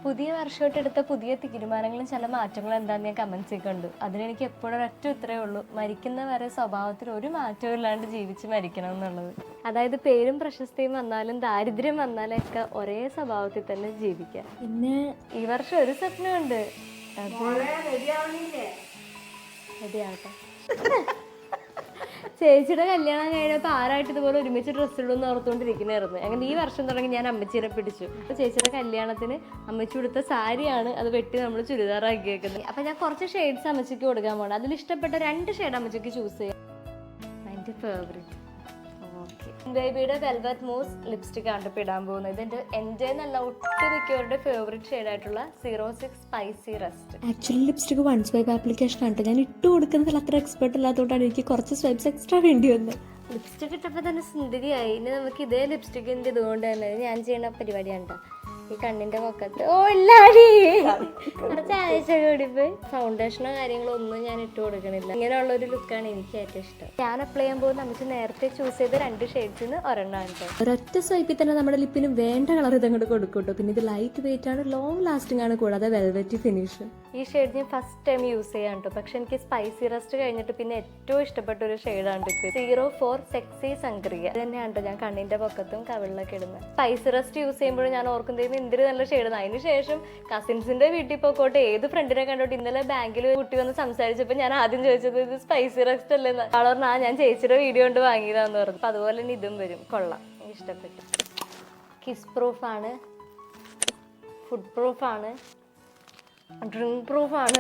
പുതിയ വർഷമായിട്ട് എടുത്ത പുതിയ തീരുമാനങ്ങളും ചില മാറ്റങ്ങളും എന്താണെന്ന് ഞാൻ കമൻസിൽ കണ്ടു. അതിനെനിക്ക് എപ്പോഴും ഒരൊറ്റ ഉത്തരവേ ഉള്ളൂ: മരിക്കുന്ന വരെ സ്വഭാവത്തിൽ ഒരു മാറ്റവും ഇല്ലാണ്ട് ജീവിച്ച് മരിക്കണം എന്നുള്ളത്. അതായത് പേരും പ്രശസ്തിയും വന്നാലും ദാരിദ്ര്യം വന്നാലൊക്കെ ഒരേ സ്വഭാവത്തിൽ തന്നെ ജീവിക്കാം. പിന്നെ ഈ വർഷം ഒരു സ്വപ്നമുണ്ട്, റെഡിയാവട്ടെ. ചേച്ചിയുടെ കല്യാണം കഴിഞ്ഞപ്പോൾ ആരായിട്ട് ഇതുപോലെ ഒരുമിച്ച് ഡ്രസ്സ് ഇടുമെന്ന് ഓർത്തുകൊണ്ടിരിക്കണായിരുന്നു. അങ്ങനെ ഈ വർഷം തുടങ്ങി ഞാൻ അമ്മച്ചീനെ പിടിച്ചു. അപ്പോൾ ചേച്ചിയുടെ കല്യാണത്തിന് അമ്മച്ചി കൊടുത്ത സാരിയാണ് അത് വെട്ടി നമ്മൾ ചുരിദാറാക്കി വെക്കുന്നത്. അപ്പോൾ ഞാൻ കുറച്ച് ഷെയ്ഡ്സ് അമ്മച്ചിക്ക് കൊടുക്കാൻ പോകണം. അതിൽ ഇഷ്ടപ്പെട്ട 2 ഷെയ്ഡ് അമ്മച്ചിക്ക് ചൂസ് ചെയ്യാം. എൻ്റെ ഫേവറേറ്റ് ബേബിയുടെ വെൽവെറ്റ് മൂസ് ലിപ്സ്റ്റിക് ആണ് ഇപ്പോൾ ഇടാൻ പോകുന്നത്. ഇതിൻ്റെ എൻ്റെ നല്ല ഒട്ടുമിക്കവരുടെ ഫേവറേറ്റ് ഷെയ്ഡായിട്ടുള്ള 06 spicy rust. Actually lipstick 1 swipe application ആണ്. ഞാൻ ഇട്ട് കൊടുക്കുന്നതിൽ അത്ര എക്സ്പെർട്ട് അല്ലാത്തതുകൊണ്ടാണ് എനിക്ക് കുറച്ച് സ്വൈപ്സ് എക്സ്ട്രാ വേണ്ടി വന്നത്. ലിപ്സ്റ്റിക് ഇട്ടപ്പോൾ തന്നെ സുന്ദരിയായി. ഇനി നമുക്ക് ഇതേ ലിപ്സ്റ്റിക്കിൻ്റെ ഇതുകൊണ്ട് തന്നെ ഞാൻ ചെയ്യുന്ന പരിപാടിയാണ് കേട്ടോ. ഈ കണ്ണിൻ്റെ പൊക്കത്ത് കുറച്ച് ഫൗണ്ടേഷനോ കാര്യങ്ങളോ ഒന്നും ഞാൻ ഇട്ട് കൊടുക്കണില്ല. ഇങ്ങനെയുള്ള ഒരു ലുക്കാണ് എനിക്ക് ഏറ്റവും ഇഷ്ടം. ഞാൻ അപ്ലൈ ചെയ്യാൻ പോകുന്ന നമുക്ക് നേരത്തെ ചൂസ് ചെയ്ത 2 ഷെയ്ഡ്സിന് ഒരെണ്ണം കേട്ടോ. ഒരൊറ്റ സ്വൈപ്പിൽ തന്നെ നമ്മുടെ ലിപ്പിന് വേണ്ട കളർ ഇതങ്ങോട്ട് കൊടുക്കും കേട്ടോ. പിന്നെ ഇത് ലൈറ്റ് വെയിറ്റ് ആണ്, ലോങ് ലാസ്റ്റിംഗ് ആണ്, കൂടാതെ വെൽവെറ്റി ഫിനിഷ്. ഈ ഷെയ്ഡ് ഞാൻ ഫസ്റ്റ് ടൈം യൂസ് ചെയ്യാൻ കേട്ടോ. പക്ഷെ എനിക്ക് സ്പൈസി റസ്റ്റ് കഴിഞ്ഞിട്ട് പിന്നെ ഏറ്റവും ഇഷ്ടപ്പെട്ട ഒരു ഷെയ്ഡാണ് ഇപ്പോൾ 04 സെക്സി സംക്രിയ. ഇത് തന്നെയാണ് കേട്ടോ ഞാൻ കണ്ണിൻ്റെ പൊക്കത്തും കവിളിലൊക്കെ ഇടുന്നത്. സ്പൈസി റസ്റ്റ് യൂസ് ചെയ്യുമ്പോൾ ഞാൻ ഓർക്കുന്നത് എന്തൊരു നല്ല ഷെയ്ഡ്. അതിന് ശേഷം കസിൻസിന്റെ വീട്ടിൽ പോയിക്കോട്ടെ, ഏത് ഫ്രണ്ടിനെ കണ്ടോട്ടെ, ഇന്നലെ ബാങ്കിൽ കുട്ടി വന്ന് സംസാരിച്ചപ്പോൾ ഞാൻ ആദ്യം ചോദിച്ചത് ഇത് സ്പൈസി റസ്റ്റ് അല്ലെന്ന്. ആളോർന്ന് ഞാൻ ചേച്ചിയുടെ വീഡിയോ കൊണ്ട് വാങ്ങിയതാന്ന് പറഞ്ഞു. അപ്പം അതുപോലെ തന്നെ ഇതും വരും. കൊള്ളാം, എനിക്ക് ഇഷ്ടപ്പെട്ടു. കിസ് പ്രൂഫാണ്, ഫുഡ് പ്രൂഫാണ്, ഡ്രിങ്ക് പ്രൂഫാണ്,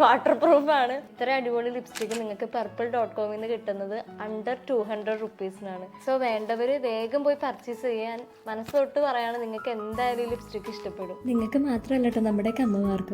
വാട്ടർ പ്രൂഫാണ്. ഇത്ര അടിപൊളി ലിപ്സ്റ്റിക്ക് നിങ്ങൾക്ക് purple.com നിന്ന് കിട്ടുന്നത് under 200 റുപ്പീസിനാണ്. സോ വേണ്ടവർ വേഗം പോയി പർച്ചേസ് ചെയ്യാൻ മനസ്സൊട്ട് പറയാണ്. നിങ്ങൾക്ക് എന്തായാലും ലിപ്സ്റ്റിക്ക് ഇഷ്ടപ്പെടും. നിങ്ങൾക്ക് മാത്രമല്ല കേട്ടോ, നമ്മുടെ അമ്മമാർക്കും.